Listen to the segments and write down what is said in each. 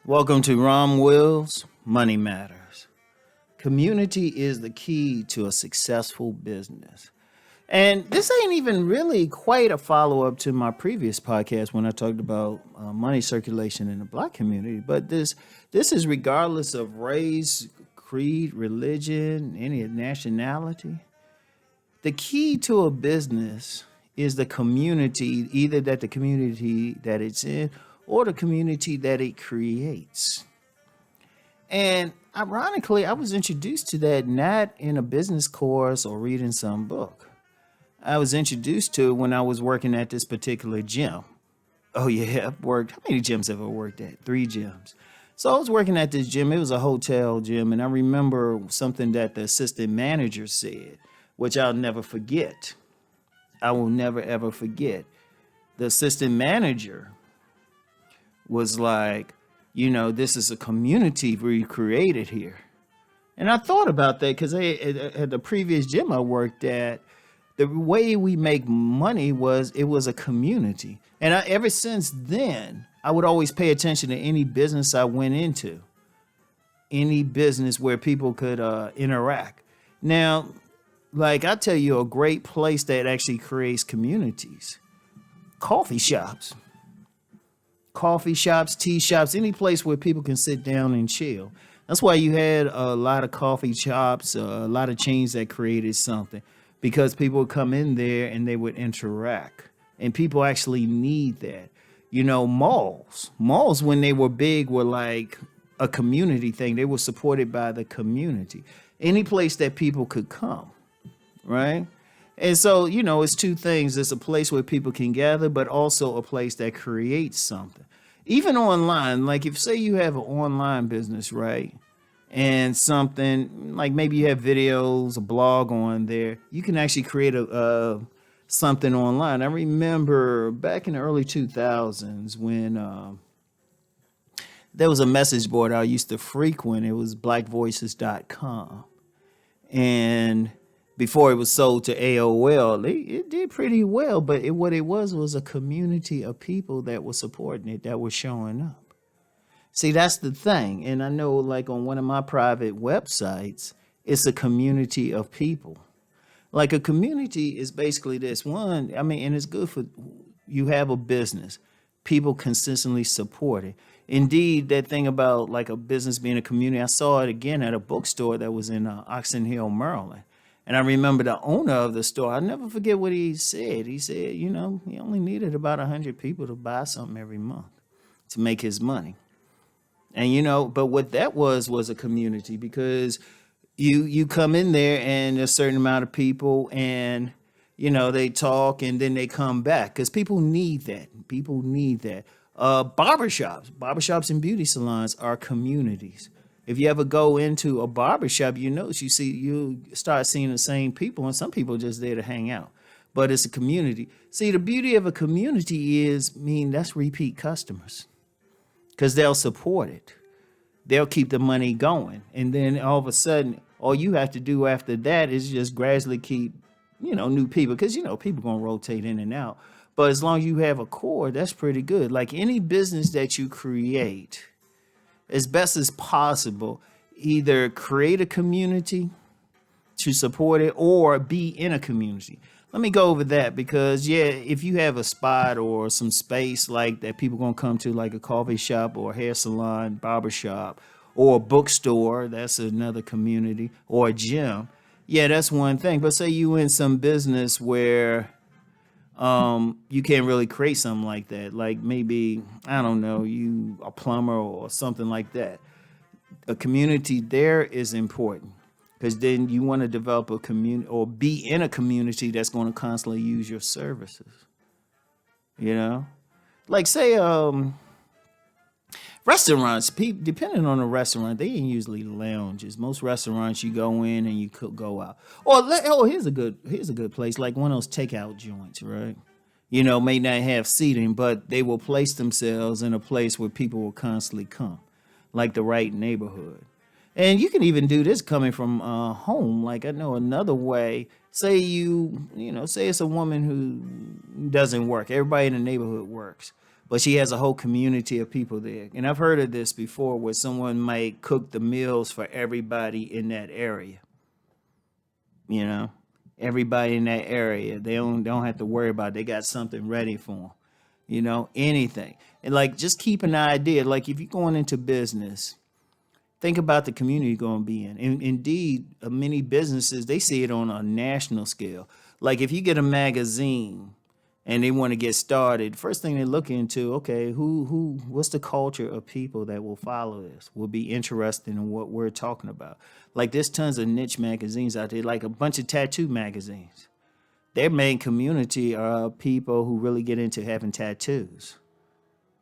Welcome to Rom Wills, Money Matters. Community is the key to a successful business. And this ain't even really quite a follow up to my previous podcast when I talked about money circulation in the black community. But this is regardless of race, creed, religion, any nationality. The key to a business is the community, either that the community that it's in or the community that it creates. And ironically, I was introduced to that not in a business course or reading some book. I was introduced to it when I was working at this particular gym. Oh yeah, I've worked. How many gyms have I worked at? Three gyms. So I was working at this gym. It was a hotel gym, and I remember something that the assistant manager said, which I'll never forget. I will never ever forget. The assistant manager was like, this is a community we created here. And I thought about that because at the previous gym I worked at, the way we make money was it was a community. And ever since then, I would always pay attention to any business I went into, any business where people could interact. Now, like I tell you, a great place that actually creates communities, coffee shops. Coffee shops, tea shops, any place where people can sit down and chill. That's why you had a lot of coffee shops, a lot of chains that created something because people would come in there and they would interact. And people actually need that. Malls when they were big were like a community thing. They were supported by the community. Any place that people could come, right? And so, it's two things. It's a place where people can gather, but also a place that creates something. Even online, like if say you have an online business, right? And something like maybe you have videos, a blog on there, you can actually create a something online. I remember back in the early 2000s when there was a message board I used to frequent. It was blackvoices.com. And before it was sold to AOL, it did pretty well, but what it was a community of people that were supporting it, that were showing up. See, that's the thing. And I know like on one of my private websites, it's a community of people. Like a community is basically this one, and it's good for you have a business. People consistently support it. Indeed, that thing about like a business being a community, I saw it again at a bookstore that was in Oxon Hill, Maryland. And I remember the owner of the store, I'll never forget what he said. He said, he only needed about 100 people to buy something every month to make his money. And, but what that was a community because you come in there and a certain amount of people and, they talk and then they come back because people need that. People need that. Barbershops and beauty salons are communities. If you ever go into a barbershop, you start seeing the same people, and some people are just there to hang out. But it's a community. See, the beauty of a community that's repeat customers because they'll support it. They'll keep the money going. And then all of a sudden, all you have to do after that is just gradually keep, new people because, people going to rotate in and out. But as long as you have a core, that's pretty good. Like any business that you create, as best as possible, either create a community to support it or be in a community. Let me go over that because, if you have a spot or some space like that people going to come to, like a coffee shop or a hair salon, barber shop, or a bookstore, that's another community, or a gym. Yeah, that's one thing. But say you in some business where you can't really create something like that. Like maybe, I don't know, you a plumber or something like that. A community there is important because then you want to develop a community or be in a community that's going to constantly use your services. Like say restaurants, depending on the restaurant, they ain't usually lounges. Most restaurants you go in and you could go out. Here's a good place like one of those takeout joints, right? May not have seating, but they will place themselves in a place where people will constantly come, like the right neighborhood. And you can even do this coming from home. Like I know another way. Say say it's a woman who doesn't work. Everybody in the neighborhood works. but she has a whole community of people there. And I've heard of this before where someone might cook the meals for everybody in that area, you know, everybody in that area. They don't have to worry about it. They got something ready for them, anything. And like, just keep an idea. Like, if you're going into business, think about the community you're going to be in. And indeed, many businesses, they see it on a national scale. Like, if you get a magazine and they want to get started, first thing they look into, okay, what's the culture of people that will follow this, will be interested in what we're talking about. Like, there's tons of niche magazines out there, like a bunch of tattoo magazines. Their main community are people who really get into having tattoos.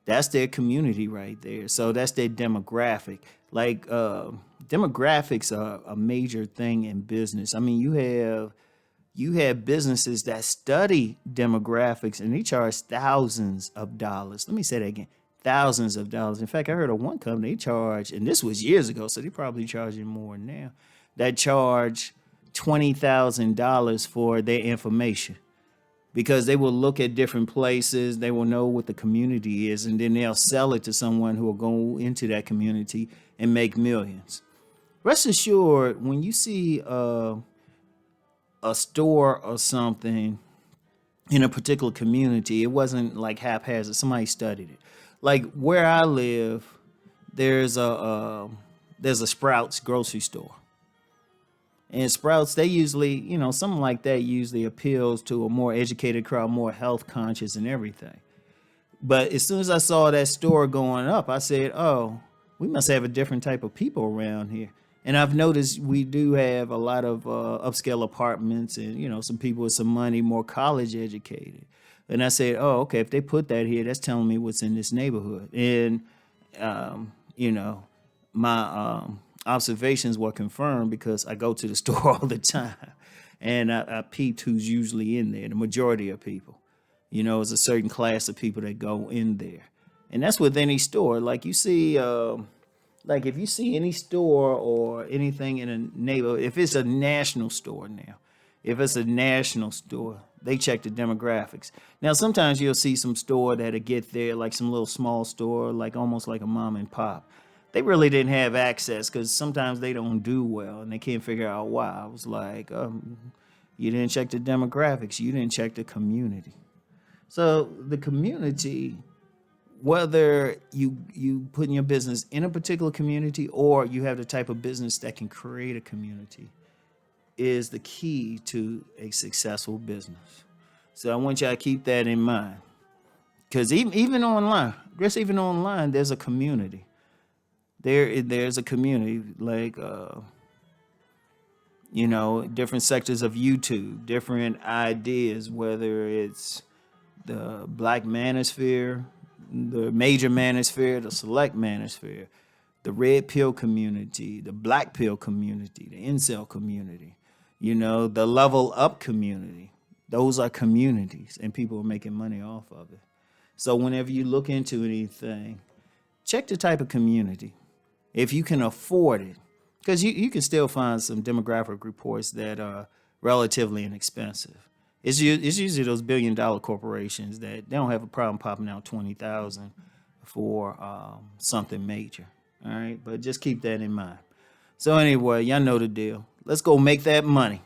That's their community right there. So that's their demographic. Like, demographics are a major thing in business. I mean, you have businesses that study demographics and they charge thousands of dollars. Let me say that again. Thousands of dollars. In fact, I heard of one company, they charge, and this was years ago, so they're probably charging more now, that charge $20,000 for their information, because they will look at different places, they will know what the community is, and then they'll sell it to someone who will go into that community and make millions. Rest assured, when you see a store or something in a particular community, it wasn't like haphazard. Somebody studied it. Like where I live, there's a Sprouts grocery store. And Sprouts, they usually, something like that usually appeals to a more educated crowd, more health conscious and everything. But as soon as I saw that store going up, I said, oh, we must have a different type of people around here. And I've noticed we do have a lot of upscale apartments and, some people with some money, more college educated. And I said, oh, okay, if they put that here, that's telling me what's in this neighborhood. And, my observations were confirmed because I go to the store all the time. And I peeped who's usually in there, the majority of people. It's a certain class of people that go in there. And that's with any store. Like you see, like if you see any store or anything in a neighborhood, if it's a national store now, if it's a national store, they check the demographics. Now, sometimes you'll see some store that'll get there, like some little small store, like almost like a mom and pop. They really didn't have access because sometimes they don't do well and they can't figure out why. I was like, you didn't check the demographics. You didn't check the community. So the community, whether you put in your business in a particular community or you have the type of business that can create a community, is the key to a successful business. So I want y'all to keep that in mind. Because even online, there's a community. There's a community, like, different sectors of YouTube, different ideas, whether it's the Black manosphere, the major manosphere, the select manosphere, the red pill community, the black pill community, the incel community, the level up community. Those are communities and people are making money off of it. So whenever you look into anything, check the type of community. If you can afford it, because you can still find some demographic reports that are relatively inexpensive. It's usually those billion-dollar corporations that they don't have a problem popping out 20,000 for something major. All right, but just keep that in mind. So anyway, y'all know the deal. Let's go make that money.